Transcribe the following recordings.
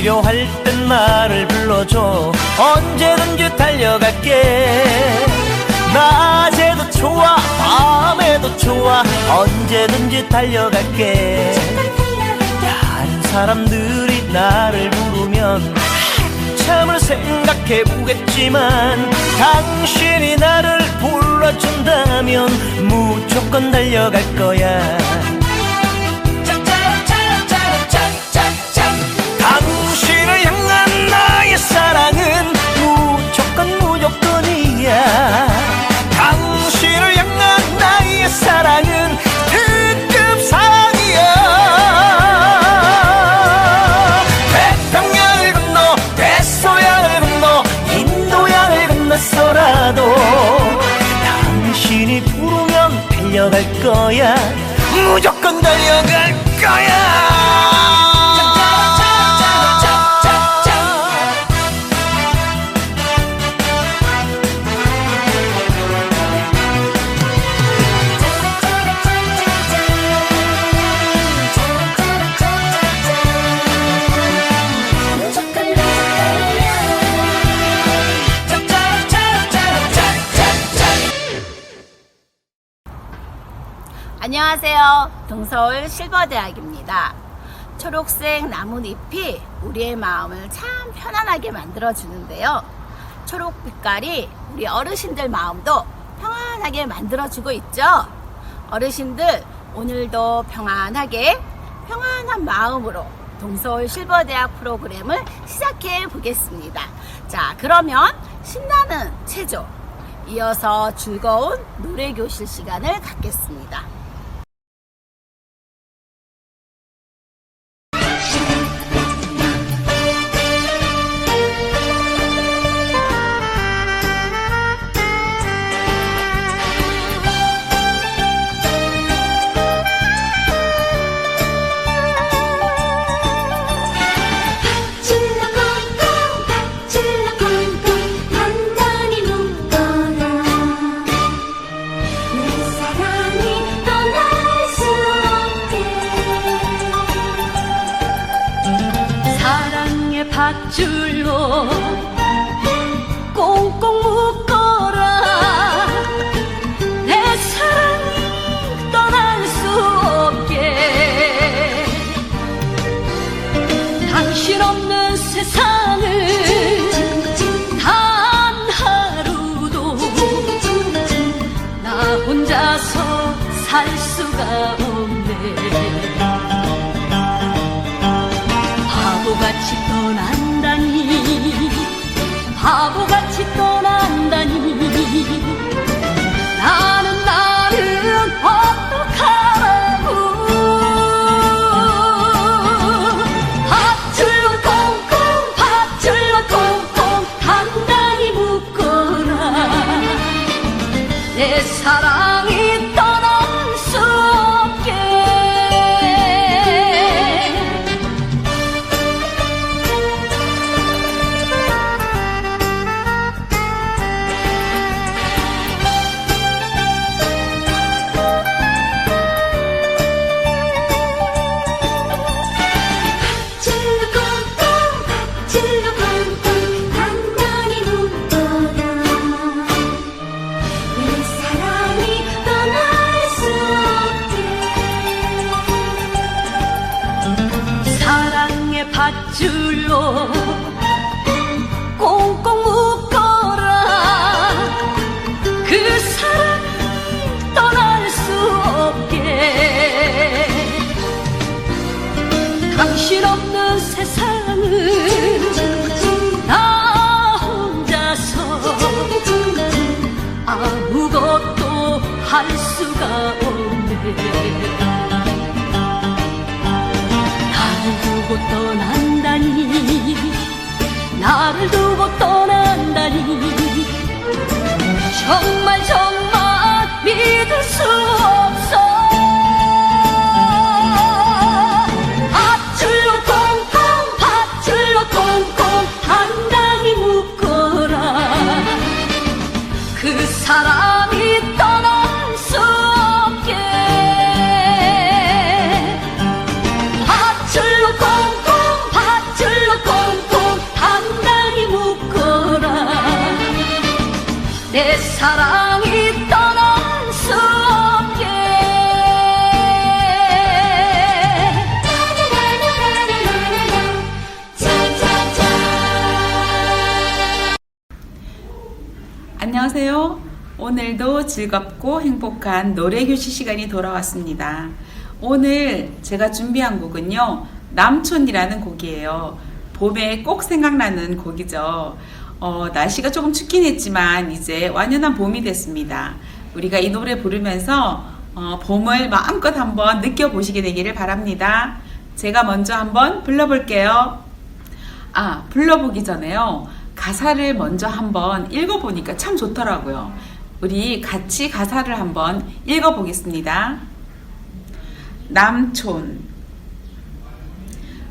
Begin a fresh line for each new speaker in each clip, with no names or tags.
필요할 땐 나를 불러줘. 언제든지 달려갈게. 낮에도 좋아 밤에도 좋아 언제든지 달려갈게. 다른 사람들이 나를 부르면 한참을 생각해보겠지만 당신이 나를 불러준다면 무조건 달려갈 거야. 당신을 향한 나의 사랑은 무조건이야. 당신을 향한 나의 사랑은 특급 사랑이야. 태평양을 건너 대서양을 건너 인도양을 건넜어라도 당신이 부르면 달려갈 거야. 무조건 달려갈 거야.
안녕하세요. 동서울 실버대학입니다. 초록색 나뭇잎이 우리의 마음을 참 편안하게 만들어주는데요. 초록 빛깔이 우리 어르신들 마음도 평안하게 만들어주고 있죠. 어르신들 오늘도 평안하게 평안한 마음으로 동서울 실버대학 프로그램을 시작해 보겠습니다. 자, 그러면 신나는 체조 이어서 즐거운 노래교실 시간을 갖겠습니다.
밧줄로 꽁꽁 묶어라. 내 사랑이 떠날 수 없게. 당신 없는 세상을 단 하루도 나 혼자서 살 수가 없네. 바보같이 떠난다니 바보같이 떠난다니 나는 어떡하라고. 밧줄로 꽁꽁 밧줄로 꽁꽁 단단히 묶어라. 내 사랑이 떠날 수 없게. 밧줄로 꽁꽁 묶어라. 그 사랑이 떠날 수 없게. 당신 없는 세상은 나 혼자서 아무것도 할 수가 없네. 떠난다니 나를 두고 떠난다니 정말 믿을 수 없어. 밧줄로 꽁꽁 밧줄로 꽁꽁 단단히 묶어라. 그 사람이 떠날 수 없게. 밧줄로 꽁꽁 밧줄로 꽁꽁
오늘도 즐겁고 행복한 노래교실 시간이 돌아왔습니다. 오늘 제가 준비한 곡은요, 남촌이라는 곡이에요. 봄에 꼭 생각나는 곡이죠. 날씨가 조금 춥긴 했지만 이제 완연한 봄이 됐습니다. 우리가 이 노래 부르면서 봄을 마음껏 한번 느껴보시게 되기를 바랍니다. 제가 먼저 한번 불러볼게요. 불러보기 전에요, 가사를 먼저 한번 읽어보니까 참 좋더라고요. 우리 같이 가사를 한번 읽어보겠습니다. 남촌.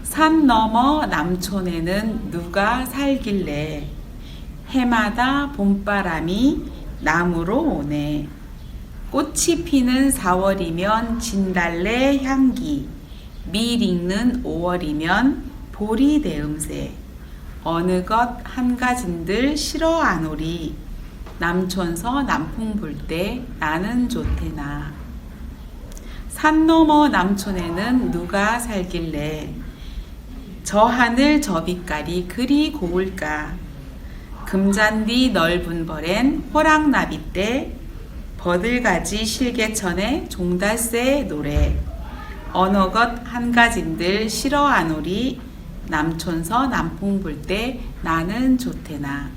산 너머 남촌에는 누가 살길래 해마다 봄바람이 나무로 오네. 꽃이 피는 4월이면 진달래 향기, 밀 익는 5월이면 보리 내음새. 어느 것 한 가진들 싫어 안 오리. 남촌서 남풍 불 때 나는 좋대나. 산 너머 남촌에는 누가 살길래 저 하늘 저 빛깔이 그리 고울까. 금잔디 넓은 벌엔 호랑나비 때 버들가지 실개천에 종달새 노래. 어느 것 한 가진들 싫어 안 오리. 남촌서 남풍 불 때 나는 좋대나.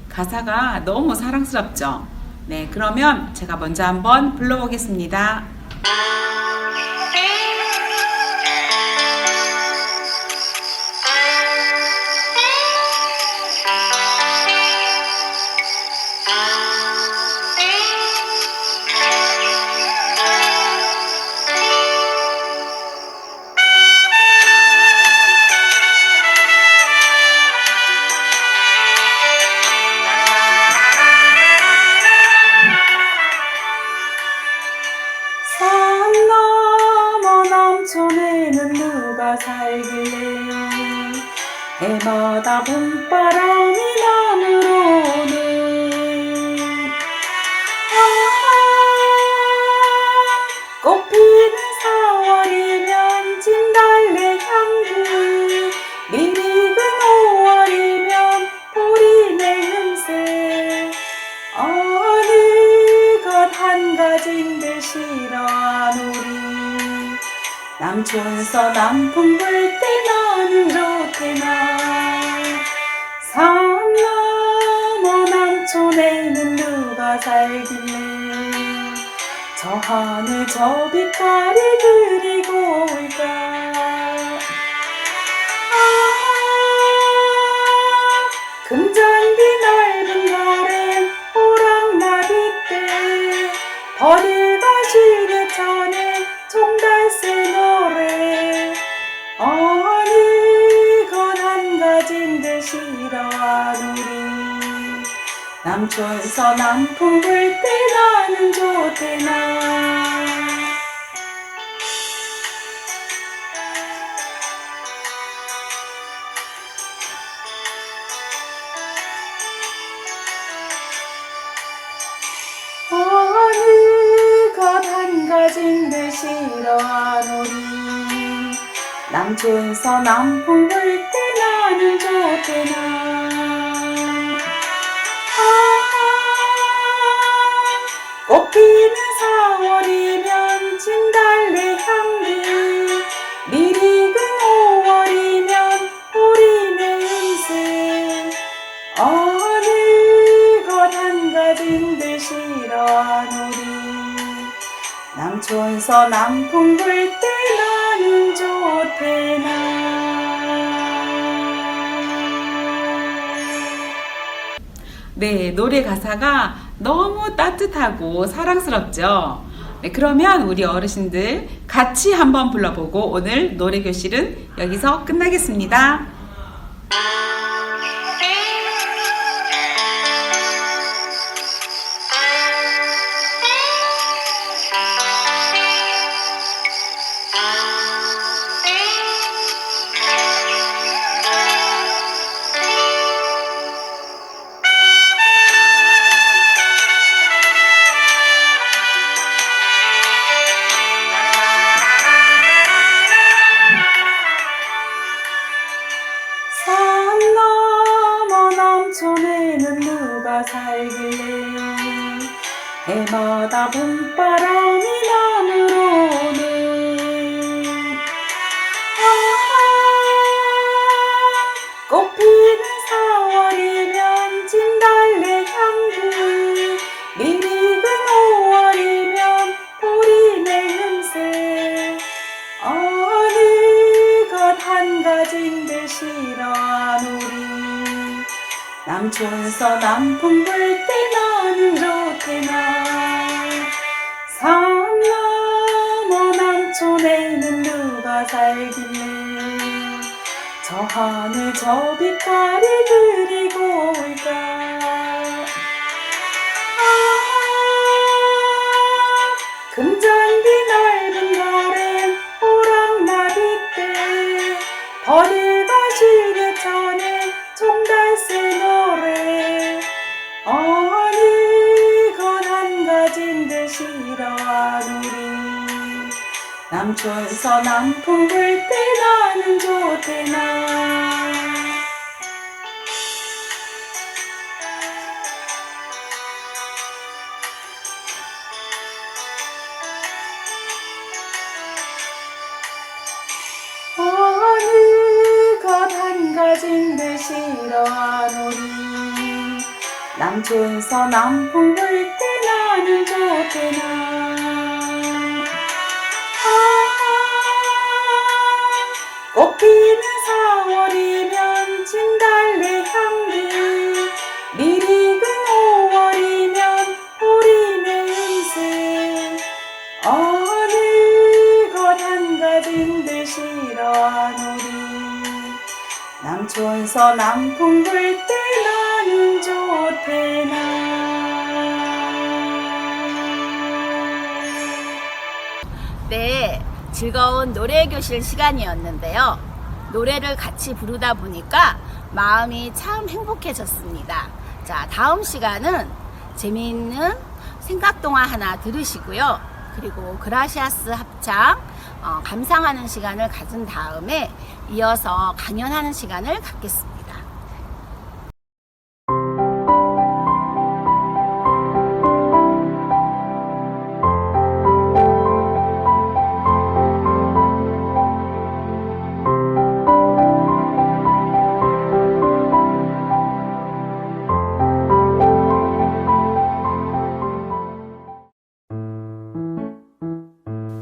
가사가 너무 사랑스럽죠? 네, 그러면 제가 먼저 한번 불러보겠습니다. 산 너머 남촌에는 누가 살길래 해마다 봄바람이 나무로 오네. 꽃피는 4월이면 진달래 향기, 밀 익은 5월이면 보리 내음새. 어느 것 한 가진들 싫어 안 오리. 남촌서 남풍 불 때 나는 좋대나. 산 너머 남촌에는 누가 살길래 저 하늘 저 빛깔이 그리 고울까. 금잔디 넓은 걸엔 호랑나비 때 버들가지 개천에 종달새 노래. 어느 것 한 가진들 싫어 안 오리. 남촌서 남풍 불 때 나는 좋대나. 어느 것 한 가진들 싫어 안 오리. 남촌서 남풍 불 때 나는 좋대나. 꽃피는 4월이면 진달래 향기, 밀 익은 5월이면 보리 내음새. 어느 것 한 가진들 싫어 안 오리. 남촌서 남풍 불 때 나는 좋대나. 네, 노래 가사가 너무 따뜻하고 사랑스럽죠? 네, 그러면 우리 어르신들 같이 한번 불러보고 오늘 노래 교실은 여기서 끝나겠습니다. 산 해마다 봄바람이 나물어오는 꽃피는 4월이면 진달래 향기 미익은 5월이면 보리 냄새 어느 것 한 가지인데 싫어한 우리 남촌서 남풍 불 때 나는 좋대나 산 넘어 남촌에는 누가 살길래 저 하늘 저 빛깔이 그리고 올까 금잔디 넓은 거래 호랑나비 때 벌을 가시기 전에 종달새 노래 어느 것 한 가지인데 싫어한 우리 남촌서 남풍 불 때 나는 좋대나 어느 것 한 가지인데 싫어한 우리 남촌서 남풍 불 때 나는 좋대나 꽃피는 4월이면 진달래 향기 미익은 5월이면 보리 냄새 어느 것 한 가지인데 싫어한 우리 남촌서 남풍 불 때 나는 좋대나
네, 즐거운 노래교실 시간이었는데요. 노래를 같이 부르다 보니까 마음이 참 행복해졌습니다. 자, 다음 시간은 재미있는 생각동화 하나 들으시고요. 그리고 그라시아스 합창 감상하는 시간을 가진 다음에 이어서 강연하는 시간을 갖겠습니다.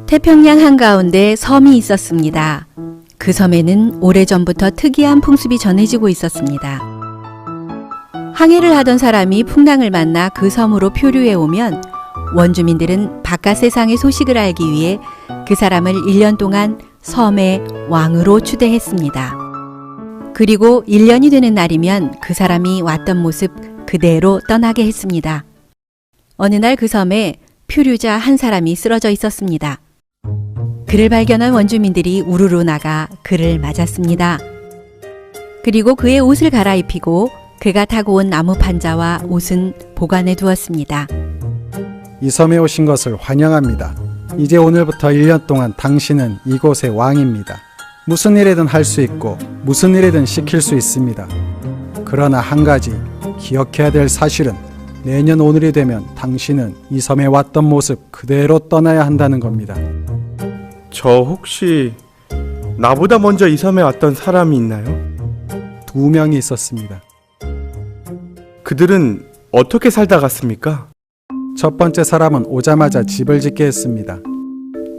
태평양 한가운데 섬이 있었습니다. 그 섬에는 오래전부터 특이한 풍습이 전해지고 있었습니다. 항해를 하던 사람이 풍랑을 만나 그 섬으로 표류해 오면 원주민들은 바깥 세상의 소식을 알기 위해 그 사람을 1년 동안 섬의 왕으로 추대했습니다. 그리고 1년이 되는 날이면 그 사람이 왔던 모습 그대로 떠나게 했습니다. 어느 날 그 섬에 표류자 한 사람이 쓰러져 있었습니다. 그를 발견한 원주민들이 우르르 나가 그를 맞았습니다. 그리고 그의 옷을 갈아입히고 그가 타고 온 나무 판자와 옷은 보관해 두었습니다.
이 섬에 오신 것을 환영합니다. 이제 오늘부터 1년 동안 당신은 이곳의 왕입니다. 무슨 일이든 할 수 있고 무슨 일이든 시킬 수 있습니다. 그러나 한 가지 기억해야 될 사실은 내년 오늘이 되면 당신은 이 섬에 왔던 모습 그대로 떠나야 한다는 겁니다.
저 혹시 나보다 먼저 이 섬에 왔던 사람이 있나요?
2명이 있었습니다.
그들은 어떻게 살다 갔습니까?
첫 번째 사람은 오자마자 집을 짓게 했습니다.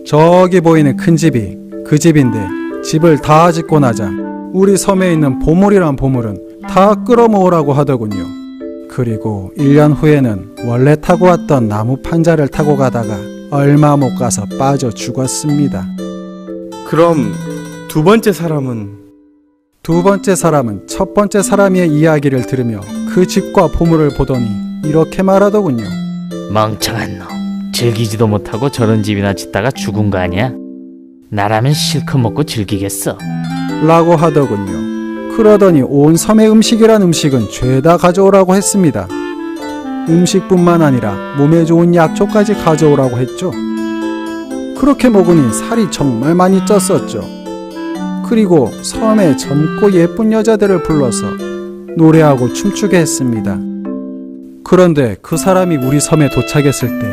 저기 보이는 큰 집이 그 집인데 집을 다 짓고 나자 우리 섬에 있는 보물이란 보물은 다 끌어모으라고 하더군요. 그리고 1년 후에는 원래 타고 왔던 나무 판자를 타고 가다가 얼마 못 가서 빠져 죽었습니다.
그럼 두 번째 사람은?
두 번째 사람은 첫 번째 사람의 이야기를 들으며 그 집과 보물을 보더니 이렇게 말하더군요.
멍청한 놈, 즐기지도 못하고 저런 집이나 짓다가 죽은 거 아니야? 나라면 실컷 먹고 즐기겠어.
라고 하더군요. 그러더니 온 섬의 음식이란 음식은 죄다 가져오라고 했습니다. 음식뿐만 아니라 몸에 좋은 약초까지 가져오라고 했죠. 그렇게 먹으니 살이 정말 많이 쪘었죠. 그리고 섬에 젊고 예쁜 여자들을 불러서 노래하고 춤추게 했습니다. 그런데 그 사람이 우리 섬에 도착했을 때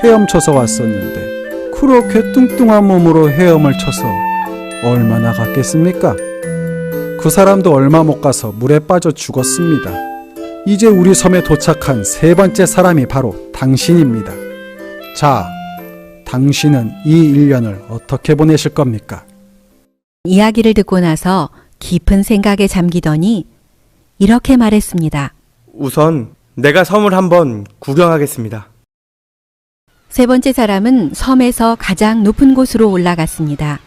헤엄쳐서 왔었는데 그렇게 뚱뚱한 몸으로 헤엄을 쳐서 얼마나 갔겠습니까? 그 사람도 얼마 못 가서 물에 빠져 죽었습니다. 이제 우리 섬에 도착한 세 번째 사람이 바로 당신입니다. 자, 당신은 이 1년을 어떻게 보내실 겁니까?
이야기를 듣고 나서 깊은 생각에 잠기더니 이렇게 말했습니다.
우선 내가 섬을 한번 구경하겠습니다.
세 번째 사람은 섬에서 가장 높은 곳으로 올라갔습니다.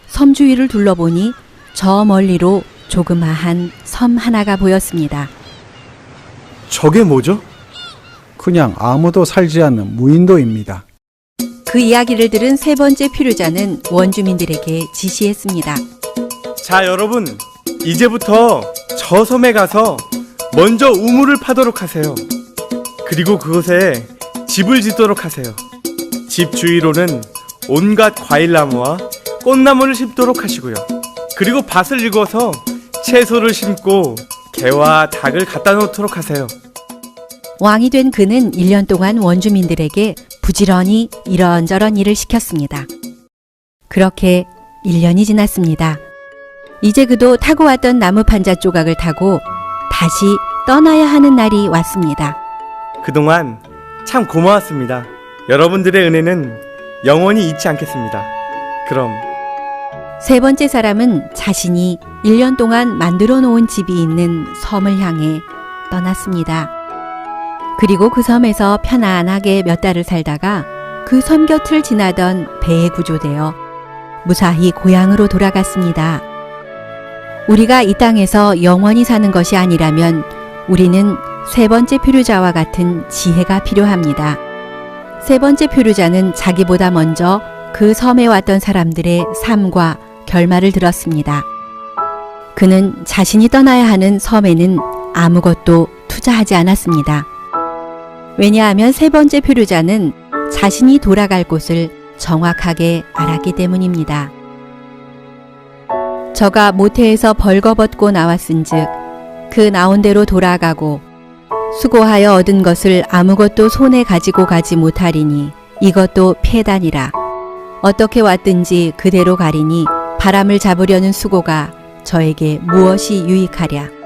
섬 주위를 둘러보니 저 멀리로 조그마한 섬 하나가 보였습니다.
저게 뭐죠?
그냥 아무도 살지 않는 무인도입니다.
그 이야기를 들은 세 번째 표류자는 원주민들에게 지시했습니다.
자, 여러분, 이제부터 저 섬에 가서 먼저 우물을 파도록 하세요. 그리고 그곳에 집을 짓도록 하세요. 집 주위로는 온갖 과일나무와 꽃나무를 심도록 하시고요. 그리고 밭을 일궈서 채소를 심고 개와 닭을 갖다 놓도록 하세요.
왕이 된 그는 1년 동안 원주민들에게 부지런히 이런저런 일을 시켰습니다. 그렇게 1년이 지났습니다. 이제 그도 타고 왔던 나무 판자 조각을 타고 다시 떠나야 하는 날이 왔습니다.
그동안 참 고마웠습니다. 여러분들의 은혜는 영원히 잊지 않겠습니다. 그럼
세 번째 사람은 자신이 1년 동안 만들어 놓은 집이 있는 섬을 향해 떠났습니다. 그리고 그 섬에서 편안하게 몇 달을 살다가 그 섬 곁을 지나던 배에 구조되어 무사히 고향으로 돌아갔습니다. 우리가 이 땅에서 영원히 사는 것이 아니라면 우리는 세 번째 표류자와 같은 지혜가 필요합니다. 세 번째 표류자는 자기보다 먼저 그 섬에 왔던 사람들의 삶과 결말을 들었습니다. 그는 자신이 떠나야 하는 섬에는 아무것도 투자하지 않았습니다. 왜냐하면 세 번째 표류자는 자신이 돌아갈 곳을 정확하게 알았기 때문입니다. 저가 모태에서 벌거벗고 나왔은즉 그 나온 대로 돌아가고 수고하여 얻은 것을 아무것도 손에 가지고 가지 못하리니 이것도 폐단이라. 어떻게 왔든지 그대로 가리니 바람을 잡으려는 수고가 저에게 무엇이 유익하랴.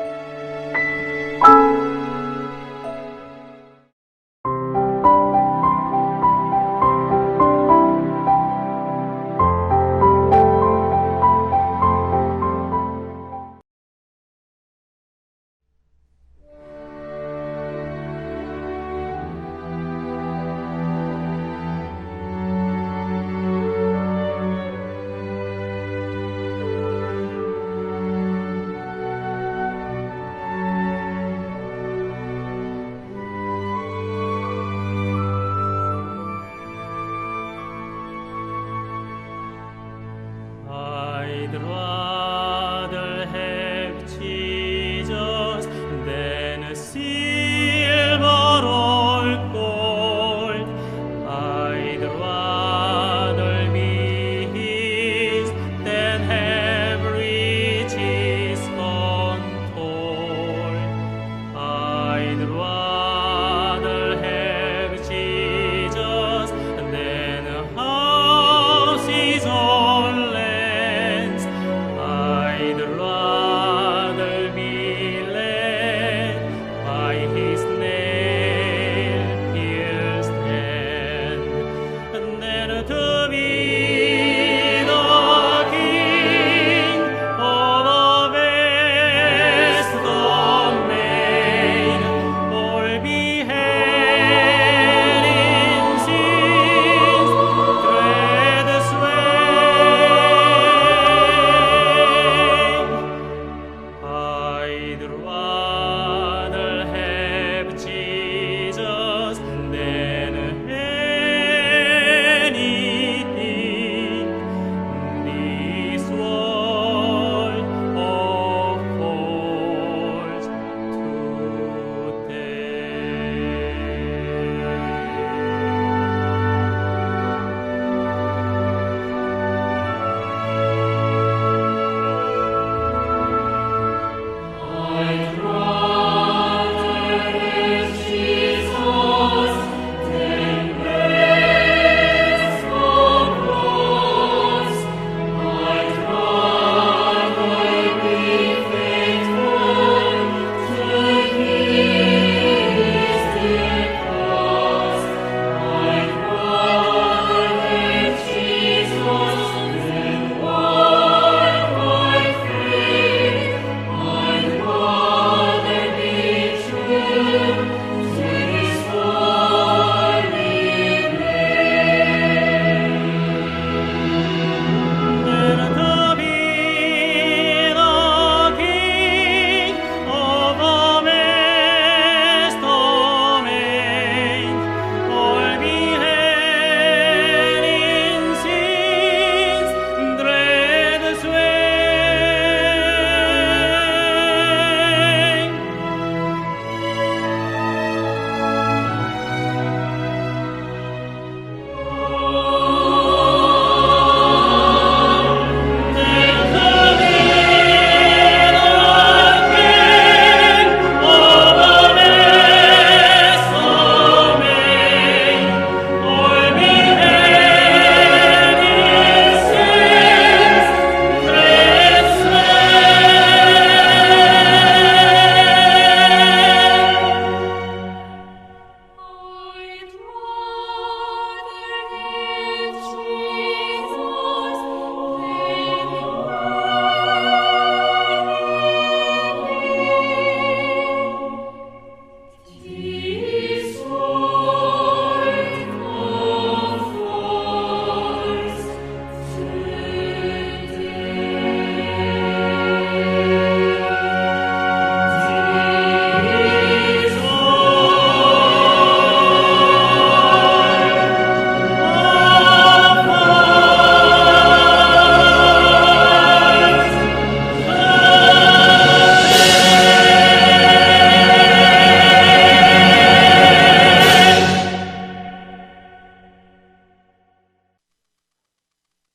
I'd rather have Jesus than a silver or gold. I'd rather be his than have riches untold. I'd rather have Jesus than houses or lands. I'd rather be led by his nail-pierced hand than to be the king of a vast domain, or behead in sin's dread sway. I'd rather have Jesus than any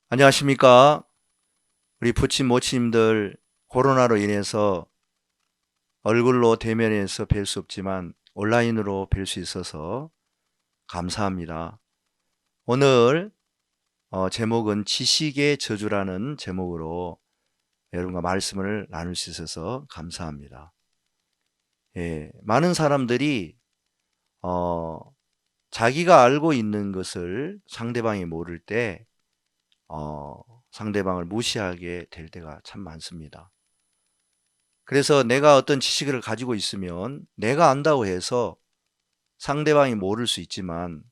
안녕하십니까. 우리 부친 모친님들 코로나로 인해서 얼굴로 대면해서 뵐 수 없지만 온라인으로 뵐 수 있어서 감사합니다. 오늘 제목은 지식의 저주라는 제목으로 여러분과 말씀을 나눌 수 있어서 감사합니다. 예, 많은 사람들이 자기가 알고 있는 것을 상대방이 모를 때 상대방을 무시하게 될 때가 참 많습니다. 그래서 내가 어떤 지식을 가지고 있으면 내가 안다고 해서 상대방이 모를 수 있지만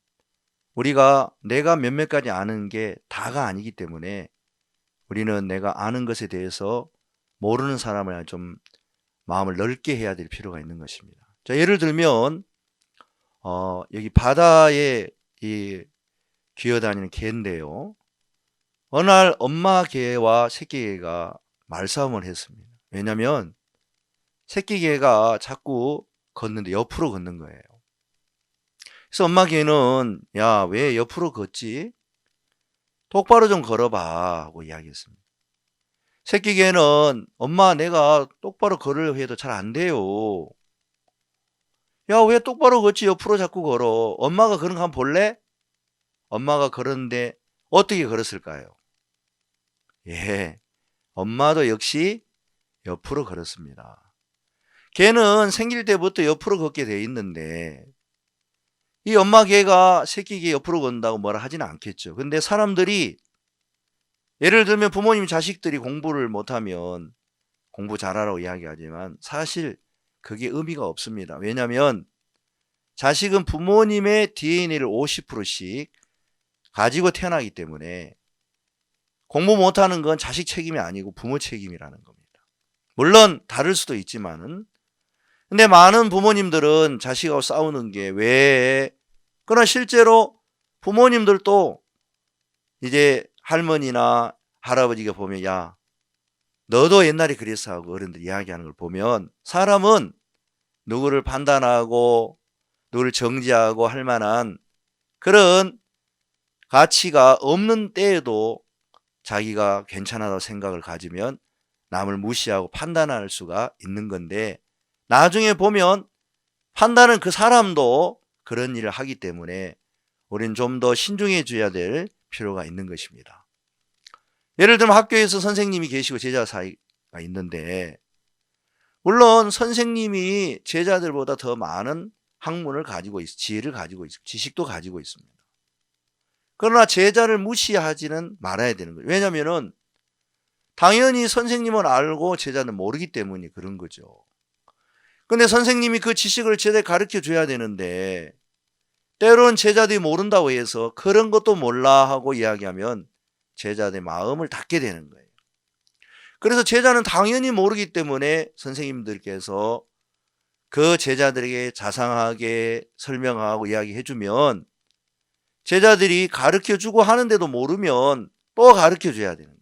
내가 몇몇 가지 아는 게 다가 아니기 때문에 우리는 내가 아는 것에 대해서 모르는 사람을 좀 마음을 넓게 해야 될 필요가 있는 것입니다. 자, 예를 들면 여기 바다에 기어다니는 개인데요. 어느 날 엄마 개와 새끼 개가 말싸움을 했습니다. 왜냐하면 새끼 개가 자꾸 걷는데 옆으로 걷는 거예요. 그래서 엄마 개는 야, 왜 옆으로 걷지? 똑바로 좀 걸어봐 하고 이야기했습니다. 새끼 개는 엄마 내가 똑바로 걸으려 해도 잘 안 돼요. 야, 왜 똑바로 걷지 옆으로 자꾸 걸어? 엄마가 그런 거 한번 볼래? 엄마가 걸었는데 어떻게 걸었을까요? 예, 엄마도 역시 옆으로 걸었습니다. 개는 생길 때부터 옆으로 걷게 돼 있는데 이 엄마 개가 새끼 개 옆으로 걷는다고 뭐라 하지는 않겠죠. 근데 사람들이 예를 들면 부모님 자식들이 공부를 못하면 공부 잘하라고 이야기하지만 사실 그게 의미가 없습니다. 왜냐하면 자식은 부모님의 DNA를 50%씩 가지고 태어나기 때문에 공부 못하는 건 자식 책임이 아니고 부모 책임이라는 겁니다. 물론 다를 수도 있지만은 근데 많은 부모님들은 자식하고 싸우는 게 왜? 그러나 실제로 부모님들도 이제 할머니나 할아버지가 보면 야, 너도 옛날에 그랬어 하고 어른들 이야기하는 걸 보면 사람은 누구를 판단하고 누구를 정지하고 할 만한 그런 가치가 없는 때에도 자기가 괜찮다고 생각을 가지면 남을 무시하고 판단할 수가 있는 건데 나중에 보면 판단은 그 사람도 그런 일을 하기 때문에 우리는 좀 더 신중해 줘야 될 필요가 있는 것입니다. 예를 들면 학교에서 선생님이 계시고 제자 사이가 있는데 물론 선생님이 제자들보다 더 많은 학문을 가지고 지혜를 가지고 있고 지식도 가지고 있습니다. 그러나 제자를 무시하지는 말아야 되는 거예요. 왜냐하면 당연히 선생님은 알고 제자는 모르기 때문에 그런 거죠. 근데 선생님이 그 지식을 제대로 가르쳐 줘야 되는데 때로는 제자들이 모른다고 해서 그런 것도 몰라 하고 이야기하면 제자들의 마음을 닫게 되는 거예요. 그래서 제자는 당연히 모르기 때문에 선생님들께서 그 제자들에게 자상하게 설명하고 이야기해 주면 제자들이 가르쳐 주고 하는데도 모르면 또 가르쳐 줘야 되는 거예요.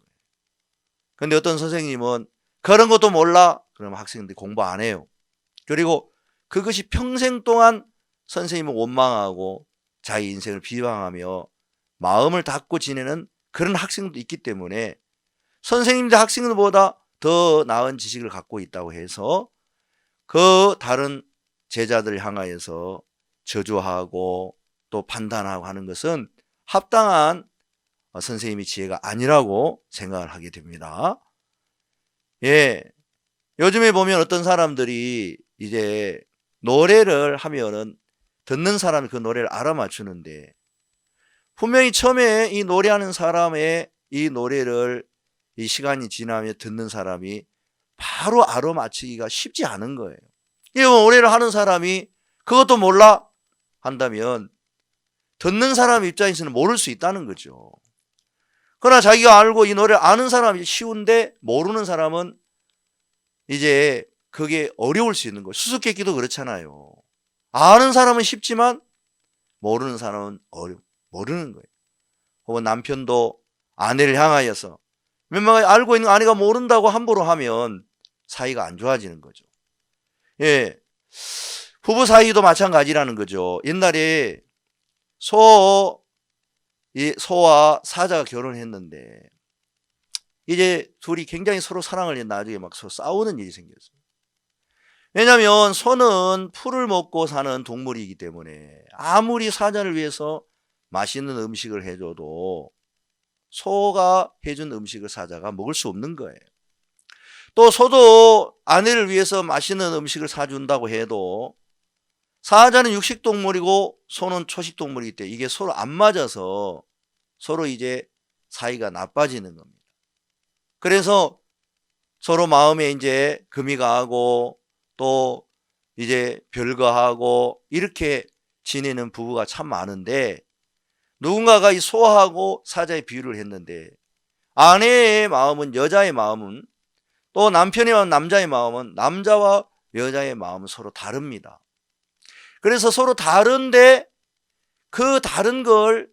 근데 어떤 선생님은 그런 것도 몰라? 그러면 학생들이 공부 안 해요. 그리고 그것이 평생 동안 선생님을 원망하고 자기 인생을 비방하며 마음을 닫고 지내는 그런 학생도 있기 때문에 선생님들 학생들보다 더 나은 지식을 갖고 있다고 해서 그 다른 제자들을 향하여서 저주하고 또 판단하고 하는 것은 합당한 선생님의 지혜가 아니라고 생각을 하게 됩니다. 예, 요즘에 보면 어떤 사람들이 이제 노래를 하면은 듣는 사람이 그 노래를 알아맞추는데 분명히 처음에 이 노래하는 사람의 이 노래를 이 시간이 지나면 듣는 사람이 바로 알아맞히기가 쉽지 않은 거예요. 이 노래를 하는 사람이 그것도 몰라 한다면 듣는 사람 입장에서는 모를 수 있다는 거죠. 그러나 자기가 알고 이 노래를 아는 사람이 쉬운데 모르는 사람은 이제 그게 어려울 수 있는 거예요. 수수께끼도 그렇잖아요. 아는 사람은 쉽지만 모르는 사람은 모르는 거예요. 혹은 남편도 아내를 향하여서 몇몇 알고 있는 아내가 모른다고 함부로 하면 사이가 안 좋아지는 거죠. 예, 부부 사이도 마찬가지라는 거죠. 옛날에 이 소와 사자가 결혼했는데 이제 둘이 굉장히 서로 사랑을 해서 나중에 막 서로 싸우는 일이 생겼어요. 왜냐하면 소는 풀을 먹고 사는 동물이기 때문에 아무리 사자를 위해서 맛있는 음식을 해줘도 소가 해준 음식을 사자가 먹을 수 없는 거예요. 또 소도 아내를 위해서 맛있는 음식을 사준다고 해도 사자는 육식동물이고 소는 초식동물이기 때문에 이게 서로 안 맞아서 서로 이제 사이가 나빠지는 겁니다. 그래서 서로 마음에 이제 금이 가고 또 이제 별거하고 이렇게 지내는 부부가 참 많은데 누군가가 이 소하고 사자의 비유를 했는데 아내의 마음은 여자의 마음은 또 남편의 남자의 마음은 남자와 여자의 마음은 서로 다릅니다. 그래서 서로 다른데 그 다른 걸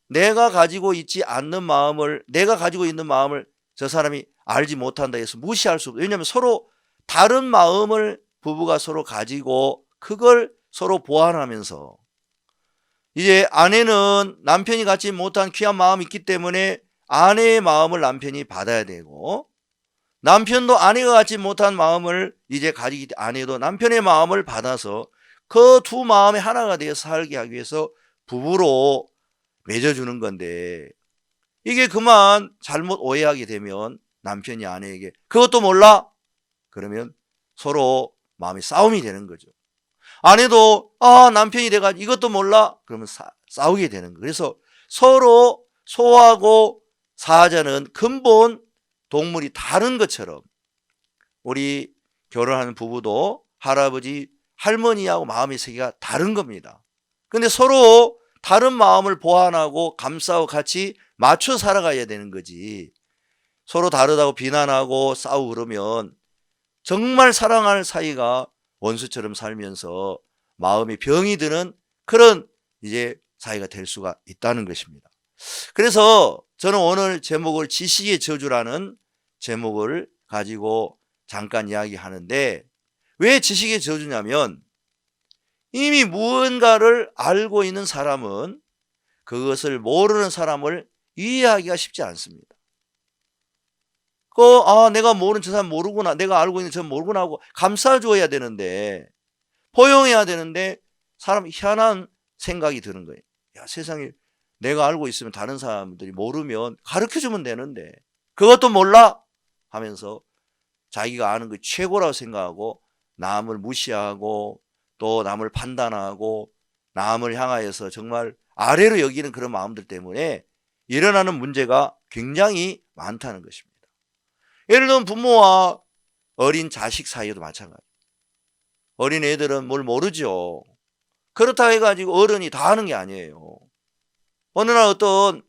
내가 가지고 있지 않는 마음을 내가 가지고 있는 마음을 저 사람이 알지 못한다 해서 무시할 수 없어요. 왜냐하면 서로 다른 마음을 부부가 서로 가지고 그걸 서로 보완하면서 이제 아내는 남편이 갖지 못한 귀한 마음이 있기 때문에 아내의 마음을 남편이 받아야 되고 남편도 아내가 갖지 못한 마음을 이제 가지기 때문에 아내도 남편의 마음을 받아서 그 두 마음이 하나가 되어서 살게 하기 위해서 부부로 맺어주는 건데 이게 그만 잘못 오해하게 되면 남편이 아내에게 그것도 몰라? 그러면 서로 마음이 싸움이 되는 거죠. 아내도 남편이 돼가지고 이것도 몰라? 그러면 싸우게 되는 거예요. 그래서 서로 소하고 사자는 근본 동물이 다른 것처럼 우리 결혼하는 부부도 할아버지 할머니하고 마음의 세계가 다른 겁니다. 근데 서로 다른 마음을 보완하고 감싸고 같이 맞춰 살아가야 되는 거지 서로 다르다고 비난하고 싸우고 그러면 정말 사랑할 사이가 원수처럼 살면서 마음이 병이 드는 그런 이제 사이가 될 수가 있다는 것입니다. 그래서 저는 오늘 제목을 지식의 저주라는 제목을 가지고 잠깐 이야기하는데 왜 지식의 저주냐면 이미 무언가를 알고 있는 사람은 그것을 모르는 사람을 이해하기가 쉽지 않습니다. 내가 모르는 저 사람 모르구나. 내가 알고 있는 저 모르구나 하고 감싸줘야 되는데 포용해야 되는데 사람 희한한 생각이 드는 거예요. 야, 세상에 내가 알고 있으면 다른 사람들이 모르면 가르쳐주면 되는데 그것도 몰라 하면서 자기가 아는 게 최고라고 생각하고 남을 무시하고 또 남을 판단하고 남을 향하여서 정말 아래로 여기는 그런 마음들 때문에 일어나는 문제가 굉장히 많다는 것입니다. 예를 들면 부모와 어린 자식 사이에도 마찬가지예요. 어린 애들은 뭘 모르죠. 그렇다 해가지고 어른이 다 하는 게 아니에요. 어느 날 어떤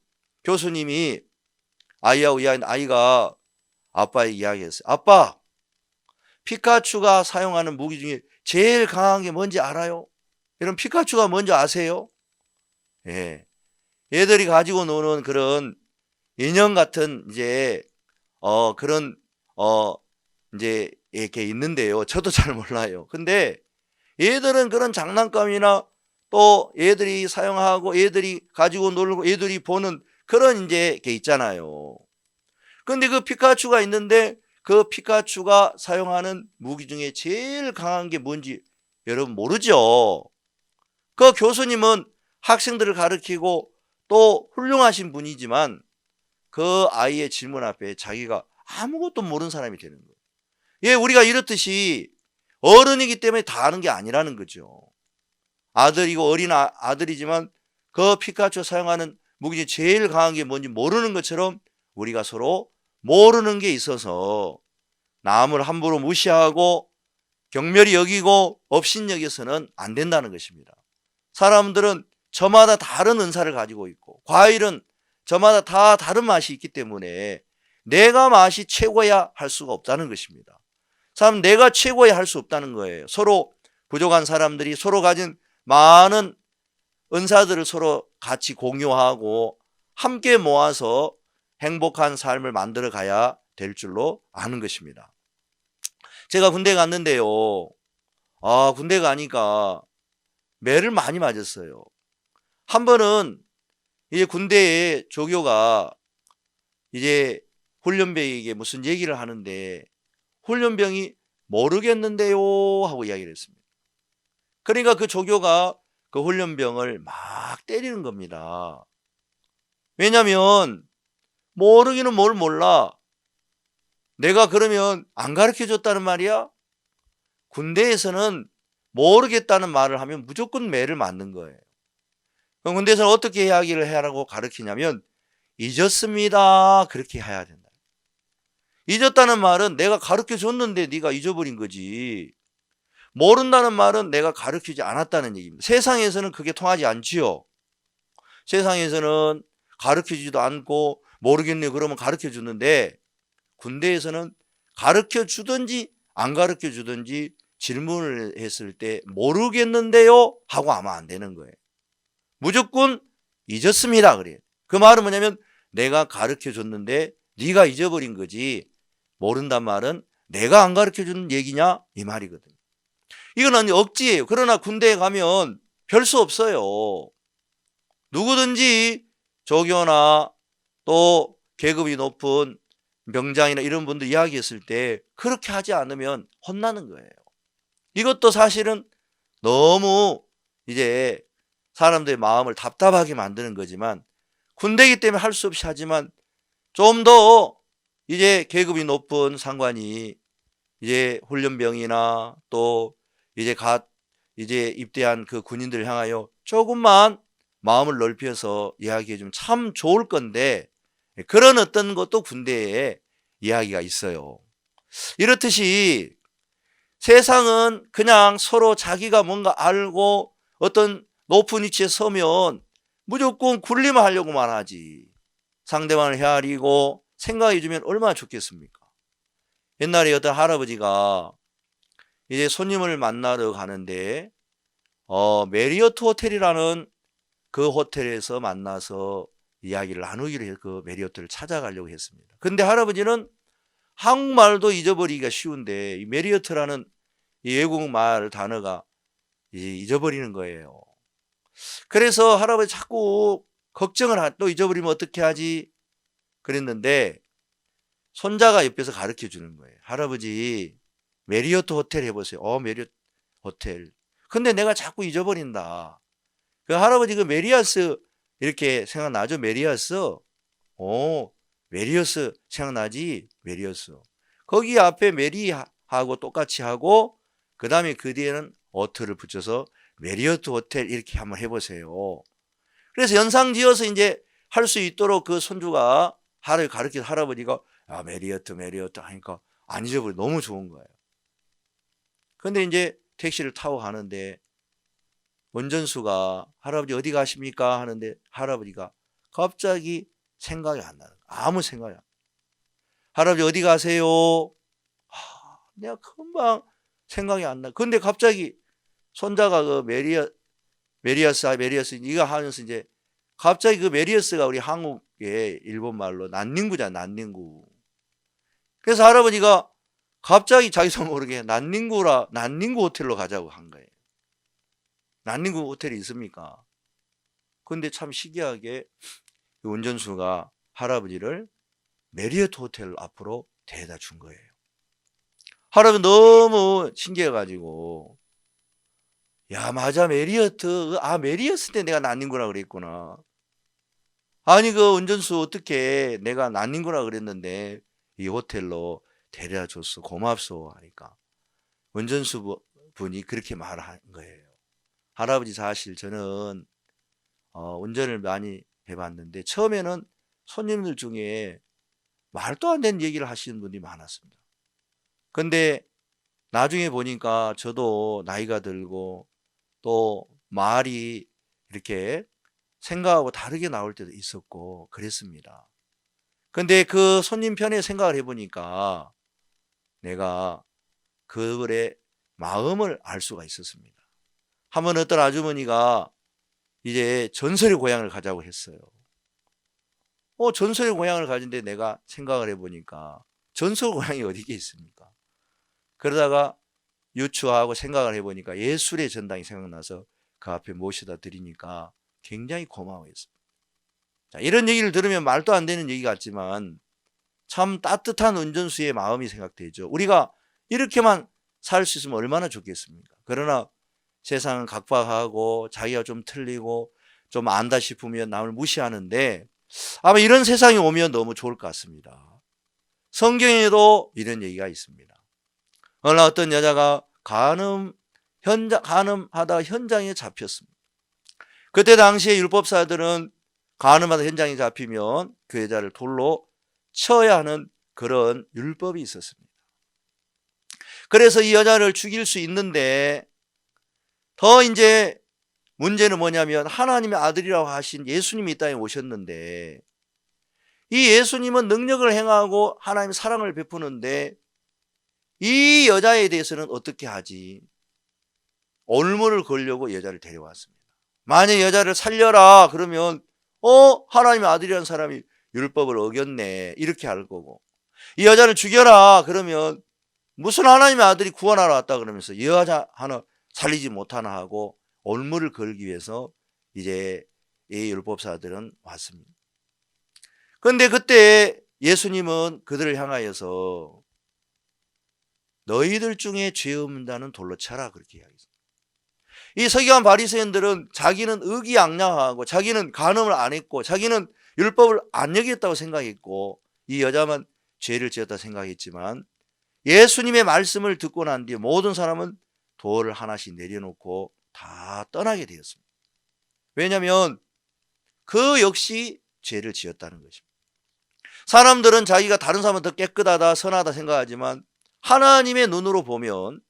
교수님이 아이하고 이야기했는데 아이가 아빠에게 이야기했어요. 아빠, 피카츄가 사용하는 무기 중에 제일 강한 게 뭔지 알아요? 여러분 피카츄가 뭔지 아세요? 예. 얘들이 가지고 노는 그런 인형 같은 이제 그런 이제 이렇게 있는데요. 저도 잘 몰라요. 근데 얘들은 그런 장난감이나 또 얘들이 사용하고 얘들이 가지고 놀고 얘들이 보는 그런 이제 게 있잖아요. 근데 그 피카츄가 있는데 그 피카츄가 사용하는 무기 중에 제일 강한 게 뭔지 여러분 모르죠? 그 교수님은 학생들을 가르치고 또 훌륭하신 분이지만 그 아이의 질문 앞에 자기가 아무것도 모르는 사람이 되는 거예요. 예, 우리가 이렇듯이 어른이기 때문에 다 아는 게 아니라는 거죠. 아들이고 어린 아들이지만 그 피카츄 사용하는 무기 중에 제일 강한 게 뭔지 모르는 것처럼 우리가 서로 모르는 게 있어서 남을 함부로 무시하고 경멸히 여기고 업신여겨서는 안 된다는 것입니다. 사람들은 저마다 다른 은사를 가지고 있고 과일은 저마다 다 다른 맛이 있기 때문에 내가 맛이 최고야 할 수가 없다는 것입니다. 사람 내가 최고야 할 수 없다는 거예요. 서로 부족한 사람들이 서로 가진 많은 은사들을 서로 같이 공유하고 함께 모아서 행복한 삶을 만들어 가야 될 줄로 아는 것입니다. 제가 군대 갔는데요. 군대 가니까 매를 많이 맞았어요. 한 번은 이제 군대에 조교가 이제 훈련병에게 무슨 얘기를 하는데 훈련병이 모르겠는데요 하고 이야기를 했습니다. 그러니까 그 조교가 그 훈련병을 막 때리는 겁니다. 왜냐하면 모르기는 뭘 몰라. 내가 그러면 안 가르쳐 줬다는 말이야? 군대에서는 모르겠다는 말을 하면 무조건 매를 맞는 거예요. 그럼 군대에서는 어떻게 이야기를 해라고 가르치냐면 잊었습니다. 그렇게 해야 된다. 잊었다는 말은 내가 가르쳐 줬는데 네가 잊어버린 거지. 모른다는 말은 내가 가르치지 않았다는 얘기입니다. 세상에서는 그게 통하지 않지요. 세상에서는 가르치지도 않고 모르겠네 그러면 가르쳐 주는데 군대에서는 가르쳐 주든지 안 가르쳐 주든지 질문을 했을 때 모르겠는데요 하고 하면 안 되는 거예요. 무조건 잊었습니다 그래요. 그 말은 뭐냐면 내가 가르쳐 줬는데 네가 잊어버린 거지. 모른단 말은 내가 안 가르쳐 주는 얘기냐 이 말이거든요. 이건 억지예요. 그러나 군대에 가면 별 수 없어요. 누구든지 조교나 또 계급이 높은 병장이나 이런 분들 이야기했을 때 그렇게 하지 않으면 혼나는 거예요. 이것도 사실은 너무 이제 사람들의 마음을 답답하게 만드는 거지만 군대이기 때문에 할 수 없이 하지만 좀 더 이제 계급이 높은 상관이 이제 훈련병이나 또 이제 입대한 그 군인들을 향하여 조금만 마음을 넓혀서 이야기해 주면 참 좋을 건데 그런 어떤 것도 군대에 이야기가 있어요. 이렇듯이 세상은 그냥 서로 자기가 뭔가 알고 어떤 높은 위치에 서면 무조건 군림을 하려고만 하지. 상대방을 헤아리고 생각해 주면 얼마나 좋겠습니까? 옛날에 어떤 할아버지가 이제 손님을 만나러 가는데 메리어트 호텔이라는 그 호텔에서 만나서 이야기를 나누기로 해서 그 메리어트를 찾아가려고 했습니다. 근데 할아버지는 한국말도 잊어버리기가 쉬운데 이 메리어트라는 이 외국말 단어가 잊어버리는 거예요. 그래서 할아버지 자꾸 걱정을 또 잊어버리면 어떻게 하지? 그랬는데 손자가 옆에서 가르쳐 주는 거예요. 할아버지 메리어트 호텔 해보세요. 메리어트 호텔. 근데 내가 자꾸 잊어버린다. 그 할아버지 그 메리어스 이렇게 생각나죠? 메리어스. 메리어스 생각나지? 메리어스. 거기 앞에 메리하고 똑같이 하고 그 다음에 그 뒤에는 어트를 붙여서 메리어트 호텔 이렇게 한번 해보세요. 그래서 연상지어서 이제 할 수 있도록 그 손주가 가르쳐서 할아버지가 메리어트 하니까 안 잊어버려. 너무 좋은 거예요. 근데 이제 택시를 타고 가는데 운전수가 할아버지 어디 가십니까? 하는데 할아버지가 갑자기 생각이 안 나는 거예요. 아무 생각이 안 나요. 할아버지 어디 가세요? 내가 금방 생각이 안 나. 근데 갑자기 손자가 그 메리어스 이거 하면서 이제 갑자기 그 메리어스가 우리 한국의 일본 말로 난닝구잖아, 난닝구. 그래서 할아버지가 갑자기 자기도 모르게 난닝구 호텔로 가자고 한 거예요. 난닝구 호텔이 있습니까? 근데 참 신기하게 운전수가 할아버지를 메리어트 호텔 앞으로 데려다 준 거예요. 할아버지 너무 신기해가지고 맞아 메리어트. 메리어스 때 내가 난닝구라 그랬구나. 아니 그 운전수 어떻게 내가 난닝구라 그랬는데 이 호텔로 데려다 줬어. 고맙소 하니까 운전수 분이 그렇게 말한 거예요. 할아버지 사실 저는 운전을 많이 해봤는데 처음에는 손님들 중에 말도 안 되는 얘기를 하시는 분이 많았습니다. 근데 나중에 보니까 저도 나이가 들고 또 말이 이렇게 생각하고 다르게 나올 때도 있었고 그랬습니다. 근데 그 손님 편에 생각을 해보니까 내가 그들의 마음을 알 수가 있었습니다. 한번 어떤 아주머니가 이제 전설의 고향을 가자고 했어요. 전설의 고향을 가진데 내가 생각을 해보니까 전설 고향이 어디에 있습니까? 그러다가 유추하고 생각을 해보니까 예술의 전당이 생각나서 그 앞에 모셔다 드리니까 굉장히 고마워했습니다. 자, 이런 얘기를 들으면 말도 안 되는 얘기 같지만 참 따뜻한 운전수의 마음이 생각되죠. 우리가 이렇게만 살 수 있으면 얼마나 좋겠습니까? 그러나 세상은 각박하고 자기가 좀 틀리고 좀 안다 싶으면 남을 무시하는데 아마 이런 세상이 오면 너무 좋을 것 같습니다. 성경에도 이런 얘기가 있습니다. 어느 날 어떤 여자가 간음하다 현장에 잡혔습니다. 그때 당시에 율법사들은 간음하다 현장에 잡히면 그 여자를 돌로 쳐야 하는 그런 율법이 있었습니다. 그래서 이 여자를 죽일 수 있는데 더 이제 문제는 뭐냐면 하나님의 아들이라고 하신 예수님이 이 땅에 오셨는데 이 예수님은 능력을 행하고 하나님의 사랑을 베푸는데 이 여자에 대해서는 어떻게 하지? 올무를 걸려고 여자를 데려왔습니다. 만약 여자를 살려라 그러면 하나님의 아들이라는 사람이 율법을 어겼네 이렇게 할 거고, 이 여자를 죽여라 그러면 무슨 하나님의 아들이 구원하러 왔다 그러면서 이 여자 하나 살리지 못하나 하고 올무를 걸기 위해서 이제 이 율법사들은 왔습니다. 그런데 그때 예수님은 그들을 향하여서 너희들 중에 죄 없는 자는 돌로 쳐라 그렇게 이야기했습니다. 이 서기관 바리새인들은 자기는 의기양양하고 자기는 간음을 안 했고 자기는 율법을 안 여겼다고 생각했고 이 여자만 죄를 지었다 생각했지만 예수님의 말씀을 듣고 난 뒤에 모든 사람은 돌을 하나씩 내려놓고 다 떠나게 되었습니다. 왜냐하면 그 역시 죄를 지었다는 것입니다. 사람들은 자기가 다른 사람보다 더 깨끗하다 선하다 생각하지만 하나님의 눈으로 보면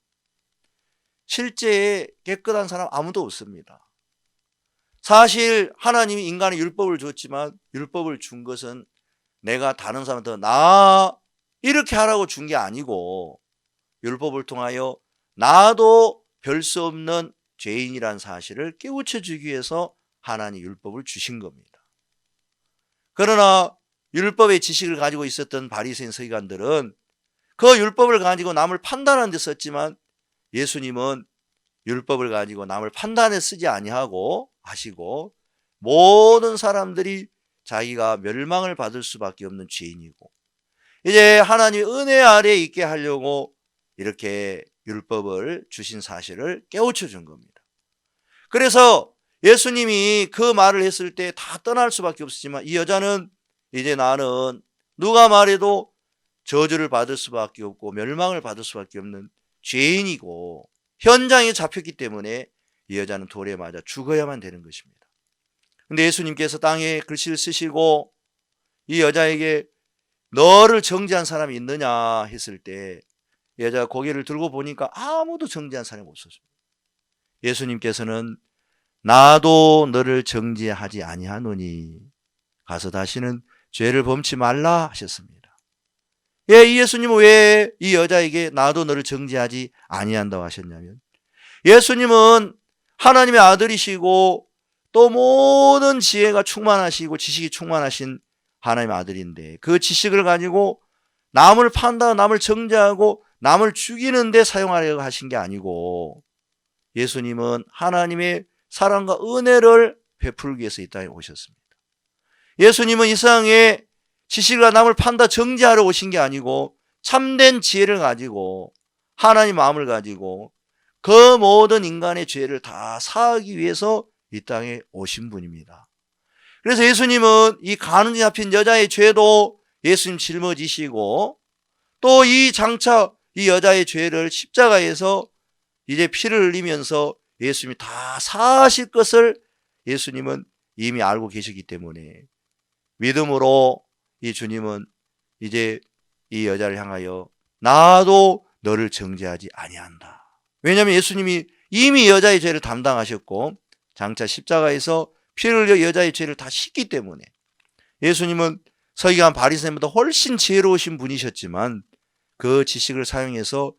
실제 깨끗한 사람 아무도 없습니다. 사실 하나님이 인간의 율법을 줬지만 율법을 준 것은 내가 다른 사람보다 나 이렇게 하라고 준 게 아니고 율법을 통하여 나도 별 수 없는 죄인이란 사실을 깨우쳐 주기 위해서 하나님 율법을 주신 겁니다. 그러나 율법의 지식을 가지고 있었던 바리새인 서기관들은 그 율법을 가지고 남을 판단하는 데 썼지만 예수님은 율법을 가지고 남을 판단에 쓰지 아니하고 하시고 모든 사람들이 자기가 멸망을 받을 수밖에 없는 죄인이고 이제 하나님의 은혜 아래에 있게 하려고 이렇게 율법을 주신 사실을 깨우쳐 준 겁니다. 그래서 예수님이 그 말을 했을 때 다 떠날 수밖에 없었지만 이 여자는 이제 나는 누가 말해도 저주를 받을 수밖에 없고 멸망을 받을 수밖에 없는 죄인이고 현장에 잡혔기 때문에 이 여자는 돌에 맞아 죽어야만 되는 것입니다. 근데 예수님께서 땅에 글씨를 쓰시고 이 여자에게 너를 정죄한 사람이 있느냐 했을 때 여자가 고개를 들고 보니까 아무도 정죄한 사람이 없었습니다. 예수님께서는 나도 너를 정죄하지 아니하노니 가서 다시는 죄를 범치 말라 하셨습니다. 이 예수님은 왜 이 여자에게 나도 너를 정죄하지 아니한다고 하셨냐면 예수님은 하나님의 아들이시고 또 모든 지혜가 충만하시고 지식이 충만하신 하나님의 아들인데 그 지식을 가지고 남을 판단하고 남을 정죄하고 남을 죽이는 데 사용하려고 하신 게 아니고 예수님은 하나님의 사랑과 은혜를 베풀기 위해서 이 땅에 오셨습니다. 예수님은 이 세상에 지식과 남을 판다 정죄하러 오신 게 아니고 참된 지혜를 가지고 하나님 마음을 가지고 그 모든 인간의 죄를 다 사하기 위해서 이 땅에 오신 분입니다. 그래서 예수님은 이 간음에 잡힌 여자의 죄도 예수님 짊어지시고 또 이 장차 이 여자의 죄를 십자가에서 이제 피를 흘리면서 예수님이 다 사하실 것을 예수님은 이미 알고 계시기 때문에 믿음으로 이 주님은 이제 이 여자를 향하여 나도 너를 정죄하지 아니한다. 왜냐하면 예수님이 이미 여자의 죄를 담당하셨고 장차 십자가에서 피를 흘려 여자의 죄를 다 씻기 때문에 예수님은 서기관 바리새인보다 훨씬 지혜로우신 분이셨지만 그 지식을 사용해서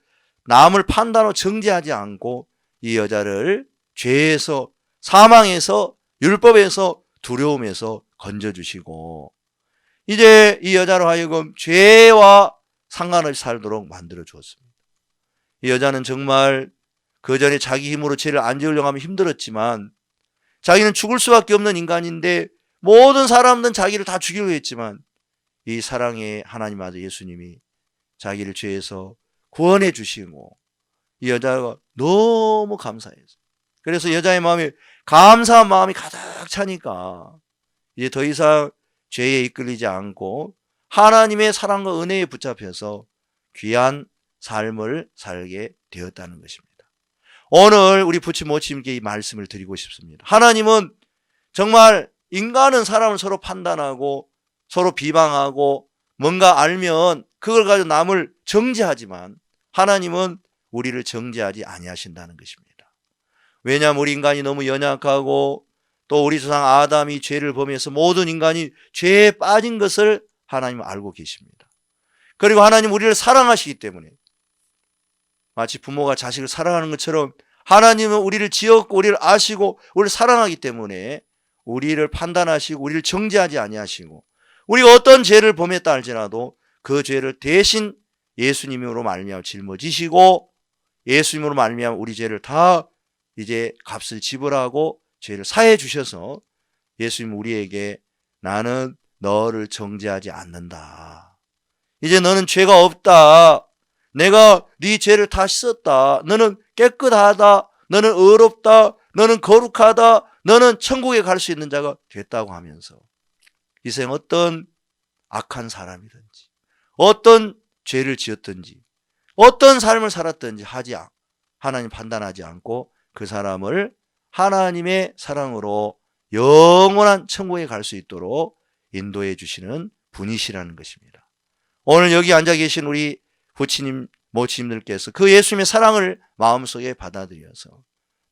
남을 판단하고 정죄하지 않고 이 여자를 죄에서 사망에서 율법에서 두려움에서 건져주시고 이제 이 여자로 하여금 죄와 상관없이 살도록 만들어 주었습니다. 이 여자는 정말 그 전에 자기 힘으로 죄를 안 지으려고 하면 힘들었지만 자기는 죽을 수밖에 없는 인간인데 모든 사람들은 자기를 다 죽이려고 했지만 이 사랑의 하나님 아들 예수님이 자기를 죄에서 구원해 주시고 이 여자가 너무 감사해서 그래서 여자의 마음에 감사한 마음이 가득 차니까 이제 더 이상 죄에 이끌리지 않고 하나님의 사랑과 은혜에 붙잡혀서 귀한 삶을 살게 되었다는 것입니다. 오늘 우리 부친 모친님께 이 말씀을 드리고 싶습니다. 하나님은 정말 인간은 사람을 서로 판단하고 서로 비방하고 뭔가 알면 그걸 가지고 남을 정죄하지만 하나님은 우리를 정죄하지 아니하신다는 것입니다. 왜냐하면 우리 인간이 너무 연약하고 또 우리 조상 아담이 죄를 범해서 모든 인간이 죄에 빠진 것을 하나님은 알고 계십니다. 그리고 하나님 우리를 사랑하시기 때문에 마치 부모가 자식을 사랑하는 것처럼 하나님은 우리를 지었고 우리를 아시고 우리를 사랑하기 때문에 우리를 판단하시고 우리를 정죄하지 아니하시고 우리가 어떤 죄를 범했다 할지라도 그 죄를 대신 예수님으로 말미암아 짊어지시고 예수님으로 말미암아 우리 죄를 다 이제 값을 지불하고 죄를 사해 주셔서 예수님 우리에게 나는 너를 정죄하지 않는다. 이제 너는 죄가 없다. 내가 네 죄를 다 씻었다. 너는 깨끗하다. 너는 의롭다. 너는 거룩하다. 너는 천국에 갈 수 있는 자가 됐다고 하면서 이 세상 어떤 악한 사람이든지 어떤 죄를 지었든지 어떤 삶을 살았든지 하나님 판단하지 않고 그 사람을 하나님의 사랑으로 영원한 천국에 갈 수 있도록 인도해 주시는 분이시라는 것입니다. 오늘 여기 앉아 계신 우리 부치님, 모치님들께서 그 예수님의 사랑을 마음속에 받아들여서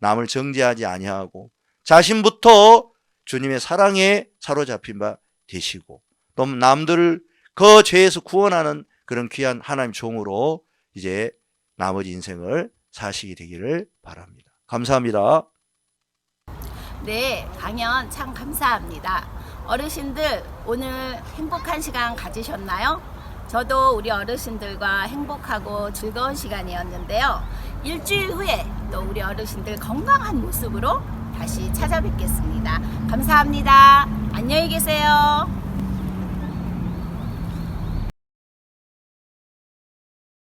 남을 정죄하지 아니하고 자신부터 주님의 사랑에 사로잡힌 바 되시고 또 남들을 그 죄에서 구원하는 그런 귀한 하나님 종으로 이제 나머지 인생을 사시게 되기를 바랍니다. 감사합니다.
네, 강연 참 감사합니다. 어르신들 오늘 행복한 시간 가지셨나요? 저도 우리 어르신들과 행복하고 즐거운 시간이었는데요. 일주일 후에 또 우리 어르신들 건강한 모습으로 다시 찾아뵙겠습니다. 감사합니다. 안녕히 계세요.